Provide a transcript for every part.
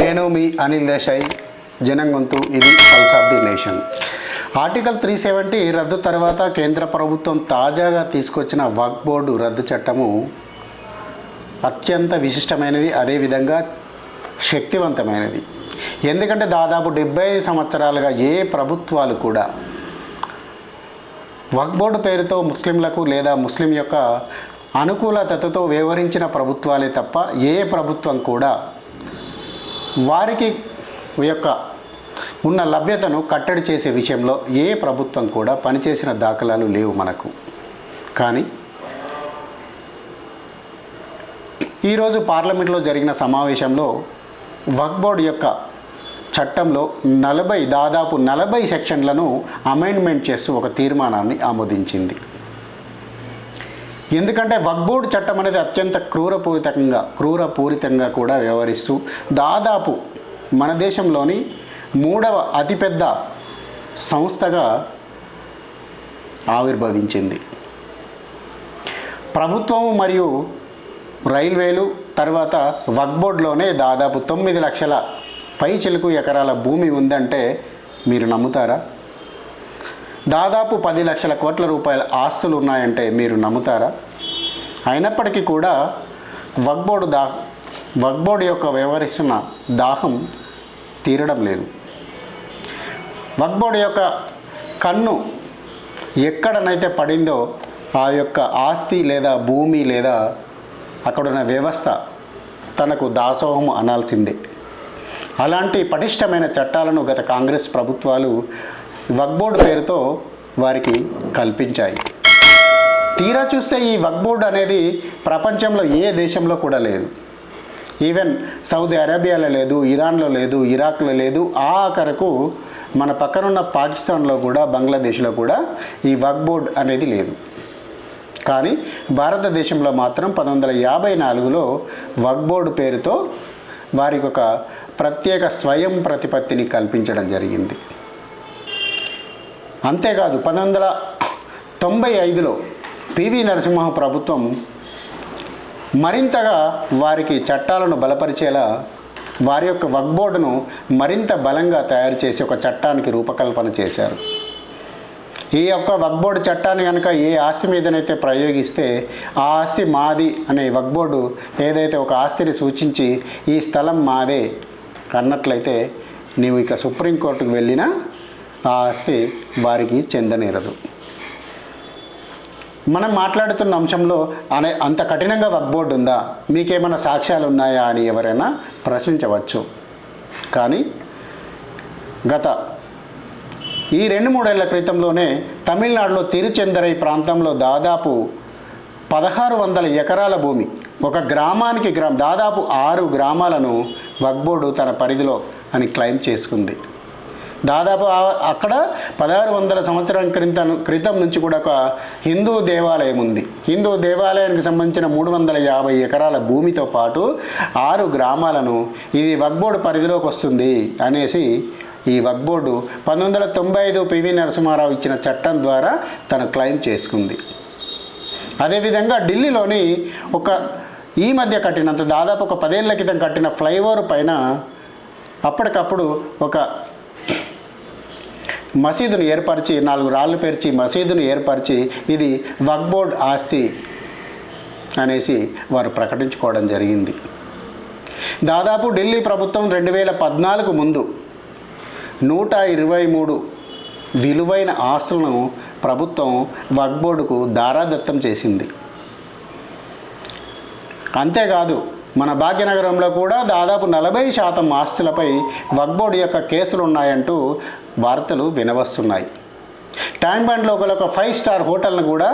నేను మీ అనిల్ దేశాయ్, జనం గొంతు, ఇది pulse of the nation. Article 370 రద్దు తర్వాత కేంద్ర ప్రభుత్వం తాజాగా తీసుకొచ్చిన వక్ఫ్ బోర్డు రద్దు చట్టము అత్యంత విశిష్టమైనది, అదేవిధంగా శక్తివంతమైనది. ఎందుకంటే దాదాపు 75 సంవత్సరాలుగా ఏ ప్రభుత్వాలు కూడా వక్ఫ్ బోర్డు పేరుతో ముస్లింలకు లేదా ముస్లిం యొక్క అనుకూలతతో వ్యవహరించిన ప్రభుత్వాలే తప్ప ఏ ప్రభుత్వం కూడా వారికి యొక్క ఉన్న లభ్యతను కట్టడి చేసే విషయంలో ఏ ప్రభుత్వం కూడా పనిచేసిన దాఖలాలు లేవు మనకు. కానీ ఈరోజు పార్లమెంట్లో జరిగిన సమావేశంలో వక్ఫ్ బోర్డు యొక్క చట్టంలో దాదాపు 40 సెక్షన్లను అమెండ్మెంట్ చేస్తూ ఒక తీర్మానాన్ని ఆమోదించింది. ఎందుకంటే వక్ఫ్ బోర్డు చట్టం అనేది అత్యంత క్రూరపూరితంగా కూడా వ్యవహరిస్తూ దాదాపు మన దేశంలోని 3వ అతిపెద్ద సంస్థగా ఆవిర్భవించింది. ప్రభుత్వము మరియు రైల్వేలు తర్వాత వక్ఫ్ బోర్డులోనే దాదాపు 9 లక్షల పైచిలుకు ఎకరాల భూమి ఉందంటే మీరు నమ్ముతారా? దాదాపు 10 లక్షల కోట్ల రూపాయల ఆస్తులు ఉన్నాయంటే మీరు నమ్ముతారా? అయినప్పటికీ కూడా వక్ఫ్ బోర్డు యొక్క వ్యవహరిస్తున్న దాహం తీరడం లేదు. వక్ఫ్ బోర్డు యొక్క కన్ను ఎక్కడనైతే పడిందో ఆ యొక్క ఆస్తి లేదా భూమి లేదా అక్కడున్న వ్యవస్థ తనకు దాసోహం అనాల్సిందే. అలాంటి పటిష్టమైన చట్టాలను గత కాంగ్రెస్ ప్రభుత్వాలు వక్ఫ్ బోర్డు పేరుతో వారికి కల్పించాయి. తీరా చూస్తే ఈ వక్ఫ్ బోర్డు అనేది ప్రపంచంలో ఏ దేశంలో కూడా లేదు. ఈవెన్ సౌదీ అరేబియాలో లేదు, ఇరాన్లో లేదు, ఇరాక్లో లేదు, ఆఖరకు మన పక్కనున్న పాకిస్తాన్లో కూడా, బంగ్లాదేశ్లో కూడా ఈ వక్ఫ్ బోర్డు అనేది లేదు. కానీ భారతదేశంలో మాత్రం 1954లో వక్ఫ్ బోర్డు పేరుతో వారికి ఒక ప్రత్యేక స్వయం ప్రతిపత్తిని కల్పించడం జరిగింది. అంతేకాదు 1995లో పివి నరసింహ ప్రభుత్వం మరింతగా వారికి చట్టాలను బలపరిచేలా వారి యొక్క వక్ఫ్ బోర్డును మరింత బలంగా తయారు చేసి ఒక చట్టానికి రూపకల్పన చేశారు. ఈ యొక్క వక్ఫ్ బోర్డు చట్టాన్ని కనుక ఏ ఆస్తి మీదనైతే ప్రయోగిస్తే ఆ ఆస్తి మాది అనే వక్ఫ్ బోర్డు ఏదైతే ఒక ఆస్తిని సూచించి ఈ స్థలం మాదే అన్నట్లయితే నీవు ఇక సుప్రీంకోర్టుకు వెళ్ళినా ఆ ఆస్తి వారికి చెందనేరదు. మనం మాట్లాడుతున్న అంశంలో అంత కఠినంగా వక్ఫ్ బోర్డు ఉందా, మీకేమైనా సాక్ష్యాలు ఉన్నాయా అని ఎవరైనా ప్రశ్నించవచ్చు. కానీ గత ఈ 2-3 ఏళ్ల క్రితంలోనే తమిళనాడులో తిరుచెందరై ప్రాంతంలో దాదాపు 1600 ఎకరాల భూమి, ఒక గ్రామానికి దాదాపు 6 గ్రామాలను వక్ఫ్ బోర్డు తన పరిధిలో అని క్లెయిమ్ చేసుకుంది. దాదాపు అక్కడ 1600 సంవత్సరాల క్రితం నుంచి కూడా ఒక హిందూ దేవాలయం ఉంది. హిందూ దేవాలయానికి సంబంధించిన 350 ఎకరాల భూమితో పాటు 6 గ్రామాలను ఇది వక్ఫ్ బోర్డు పరిధిలోకి వస్తుంది అనేసి ఈ వక్ఫ్ బోర్డు 1995 పివి నరసింహారావు ఇచ్చిన చట్టం ద్వారా తను క్లెయిమ్ చేసుకుంది. అదేవిధంగా ఢిల్లీలోని ఈ మధ్య కట్టినంత దాదాపు ఒక 10 ఏళ్ల క్రితం కట్టిన ఫ్లైఓవర్ పైన అప్పటికప్పుడు ఒక మసీదును ఏర్పరిచి 4 రాళ్ళు పేర్చి మసీదును ఏర్పరిచి ఇది వక్ఫ్ బోర్డు ఆస్తి అనేసి వారు ప్రకటించుకోవడం జరిగింది. దాదాపు ఢిల్లీ ప్రభుత్వం 2014 ముందు 123 విలువైన ఆస్తులను ప్రభుత్వం వక్ఫ్ బోర్డుకు దారాదత్తం చేసింది. అంతేకాదు మన భాగ్యనగరంలో కూడా దాదాపు 40% ఆస్తులపై వక్ఫ్ బోర్డు యొక్క కేసులు ఉన్నాయంటూ వార్తలు వినవస్తున్నాయి. ట్యాంక్ బండ్లో ఒక 5 స్టార్ హోటల్ను కూడా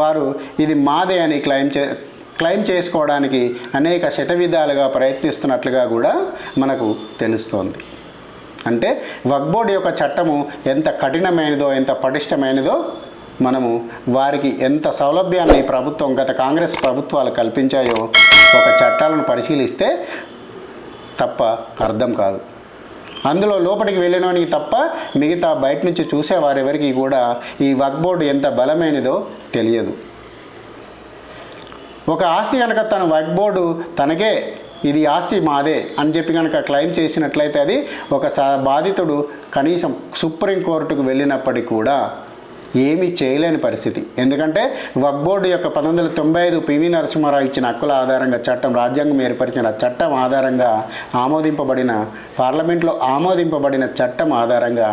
వారు ఇది మాదే అని క్లెయిమ్ చేసుకోవడానికి అనేక శతవిధాలుగా ప్రయత్నిస్తున్నట్లుగా కూడా మనకు తెలుస్తోంది. అంటే వక్ఫ్ బోర్డు యొక్క చట్టము ఎంత కఠినమైనదో, ఎంత పటిష్టమైనదో మనము వారికి ఎంత సౌలభ్యాన్ని ప్రభుత్వం గత కాంగ్రెస్ ప్రభుత్వాలు కల్పించాయో ఒక చట్టాలను పరిశీలిస్తే తప్ప అర్థం కాదు. అందులో లోపలికి వెళ్ళినోనికి తప్ప మిగతా బయట నుంచి చూసే వారెవరికి కూడా ఈ వక్ఫ్ బోర్డు ఎంత బలమైనదో తెలియదు. ఒక ఆస్తి కనుక తన వక్ఫ్ బోర్డు తనకే ఇది ఆస్తి మాదే అని చెప్పి కనుక క్లెయిమ్ చేసినట్లయితే అది ఒక బాధితుడు కనీసం సుప్రీంకోర్టుకు వెళ్ళినప్పటికీ కూడా ఏమీ చేయలేని పరిస్థితి. ఎందుకంటే వక్ఫ్ బోర్డు యొక్క 1995 పివి నరసింహారావు ఇచ్చిన హక్కుల ఆధారంగా చట్టం, రాజ్యాంగం ఏర్పరిచిన చట్టం ఆధారంగా ఆమోదింపబడిన, పార్లమెంట్లో ఆమోదింపబడిన చట్టం ఆధారంగా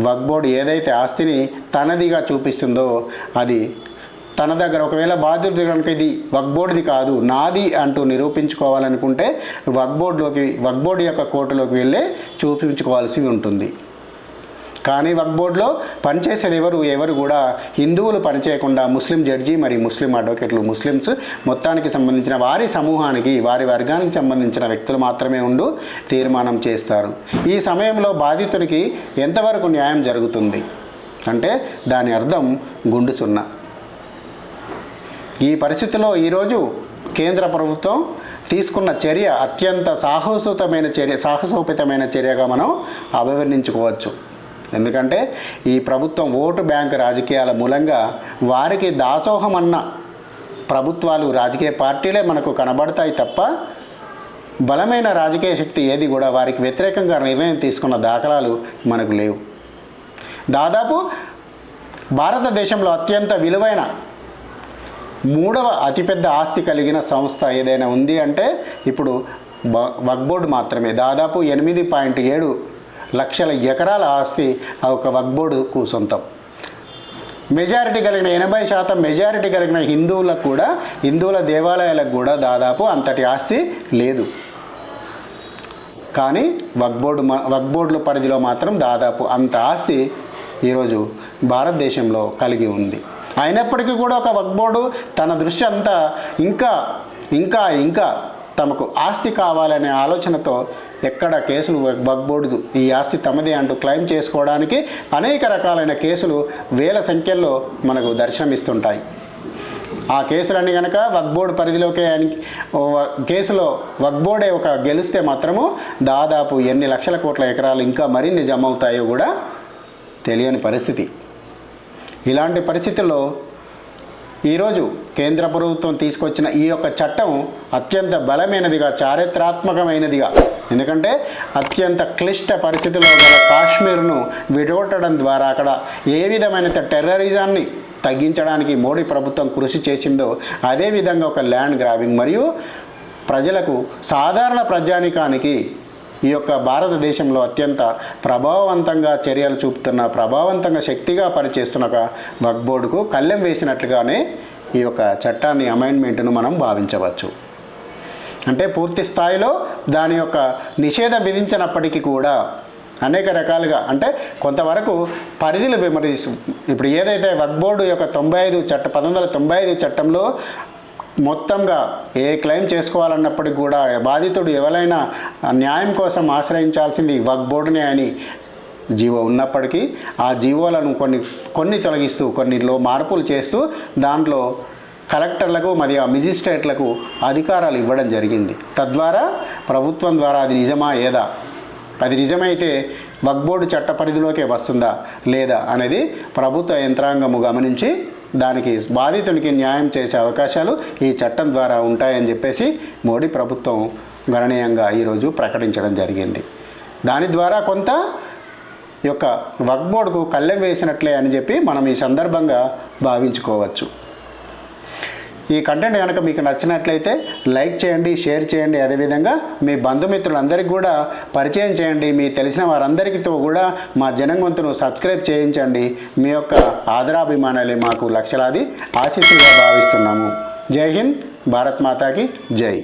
వక్ఫ్ బోర్డు ఏదైతే ఆస్తిని తనదిగా చూపిస్తుందో అది తన దగ్గర, ఒకవేళ బాధ్యత కనుక ఇది వక్ఫ్ బోర్డుది కాదు నాది అంటూ నిరూపించుకోవాలనుకుంటే వక్ఫ్ బోర్డు యొక్క కోర్టులోకి వెళ్ళే చూపించుకోవాల్సి ఉంటుంది. కానీ వక్ఫ్ బోర్డులో పనిచేసేది ఎవరు కూడా హిందువులు పనిచేయకుండా ముస్లిం జడ్జి మరియు ముస్లిం అడ్వకేట్లు, ముస్లిమ్స్ మొత్తానికి సంబంధించిన వారి సమూహానికి, వారి వర్గానికి సంబంధించిన వ్యక్తులు మాత్రమే తీర్మానం చేస్తారు. ఈ సమయంలో బాధితునికి ఎంతవరకు న్యాయం జరుగుతుంది అంటే దాని అర్థం గుండు సున్నా. ఈ పరిస్థితిలో ఈరోజు కేంద్ర ప్రభుత్వం తీసుకున్న చర్య అత్యంత సాహసోపేతమైన చర్యగా మనం అభివర్ణించుకోవచ్చు. ఎందుకంటే ఈ ప్రభుత్వం ఓటు బ్యాంక్ రాజకీయాల మూలంగా వారికి దాసోహం అన్న ప్రభుత్వాలు, రాజకీయ పార్టీలే మనకు కనబడతాయి తప్ప బలమైన రాజకీయ శక్తి ఏది కూడా వారికి వ్యతిరేకంగా నిర్ణయం తీసుకున్న దాఖలాలు మనకు లేవు. దాదాపు భారతదేశంలో అత్యంత విలువైన 3వ అతిపెద్ద ఆస్తి కలిగిన సంస్థ ఏదైనా ఉంది అంటే ఇప్పుడు వక్ఫ్ బోర్డు మాత్రమే. దాదాపు 8.7 లక్షల ఎకరాల ఆస్తి ఆ ఒక వక్ఫ్ బోర్డుకు సొంతం. మెజారిటీ కలిగిన 80% మెజారిటీ కలిగిన హిందువుల దేవాలయాలకు కూడా దాదాపు అంతటి ఆస్తి లేదు. కానీ వక్ఫ్ బోర్డుల పరిధిలో మాత్రం దాదాపు అంత ఆస్తి ఈరోజు భారతదేశంలో కలిగి ఉంది. అయినప్పటికీ కూడా ఒక వక్ఫ్ బోర్డు తన దృష్టి అంతా ఇంకా తమకు ఆస్తి కావాలనే ఆలోచనతో ఎక్కడ కేసులు వక్ఫ్ బోర్డు ఈ ఆస్తి తమదే అంటూ క్లెయిమ్ చేసుకోవడానికి అనేక రకాలైన కేసులు వేల సంఖ్యల్లో మనకు దర్శనమిస్తుంటాయి. ఆ కేసులన్నీ కనుక వక్ఫ్ బోర్డు పరిధిలోకి కేసులో వక్ఫ్ బోర్డే గెలిస్తే మాత్రము దాదాపు ఎన్ని లక్షల కోట్ల ఎకరాలు ఇంకా మరిన్ని జమ అవుతాయో కూడా తెలియని పరిస్థితి. ఇలాంటి పరిస్థితుల్లో ఈరోజు కేంద్ర ప్రభుత్వం తీసుకొచ్చిన ఈ యొక్క చట్టం అత్యంత బలమైనదిగా, చారిత్రాత్మకమైనదిగా, ఎందుకంటే అత్యంత క్లిష్ట పరిస్థితుల్లో గల కాశ్మీర్ను విడగొట్టడం ద్వారా అక్కడ ఏ విధమైన టెర్రరిజాన్ని తగ్గించడానికి మోడీ ప్రభుత్వం కృషి చేసిందో అదేవిధంగా ఒక ల్యాండ్ గ్రాబింగ్ మరియు ప్రజలకు, సాధారణ ప్రజానికానికి ఈ యొక్క భారతదేశంలో అత్యంత ప్రభావవంతంగా చర్యలు చూపుతున్న, ప్రభావవంతంగా శక్తిగా పనిచేస్తున్న ఒక వక్ఫ్ బోర్డుకు కళ్ళెం వేసినట్లుగానే ఈ యొక్క చట్టాన్ని, అమెండ్మెంట్ను మనం భావించవచ్చు. అంటే పూర్తి స్థాయిలో దాని యొక్క నిషేధం విధించినప్పటికీ కూడా అనేక రకాలుగా, అంటే కొంతవరకు పరిధులు ఇప్పుడు ఏదైతే వక్ఫ్ బోర్డు యొక్క 1995 చట్టంలో మొత్తంగా ఏ క్లెయిమ్ చేసుకోవాలన్నప్పటికీ కూడా బాధితుడు ఎవరైనా న్యాయం కోసం ఆశ్రయించాల్సింది వక్ఫ్ బోర్డునే అని జీవో ఉన్నప్పటికీ ఆ జీవోలను కొన్ని తొలగిస్తూ, కొన్నిలో మార్పులు చేస్తూ దాంట్లో కలెక్టర్లకు మరియు మెజిస్ట్రేట్లకు అధికారాలు ఇవ్వడం జరిగింది. తద్వారా ప్రభుత్వం ద్వారా అది నిజమా ఏదా, అది నిజమైతే వక్ఫ్ బోర్డు చట్ట పరిధిలోకే వస్తుందా లేదా అనేది ప్రభుత్వ యంత్రాంగము గమనించి దానికి బాధితునికి న్యాయం చేసే అవకాశాలు ఈ చట్టం ద్వారా ఉంటాయని చెప్పేసి మోడీ ప్రభుత్వం గణనీయంగా ఈరోజు ప్రకటించడం జరిగింది. దాని ద్వారా కొంత యొక్క వక్ఫ్ బోర్డుకు కళ్ళెం వేసినట్లే అని చెప్పి మనం ఈ సందర్భంగా భావించుకోవచ్చు. ఈ కంటెంట్ కనుక మీకు నచ్చినట్లయితే లైక్ చేయండి, షేర్ చేయండి, అదేవిధంగా మీ బంధుమిత్రులందరికీ కూడా పరిచయం చేయండి. మీ తెలిసిన వారందరికీతో కూడా మా జనం గొంతును సబ్స్క్రైబ్ చేయించండి. మీ యొక్క ఆదరాభిమానాలే మాకు లక్షలాది ఆశీస్సులుగా భావిస్తున్నాము. జై హింద్, భారత్ మాతాకి జై.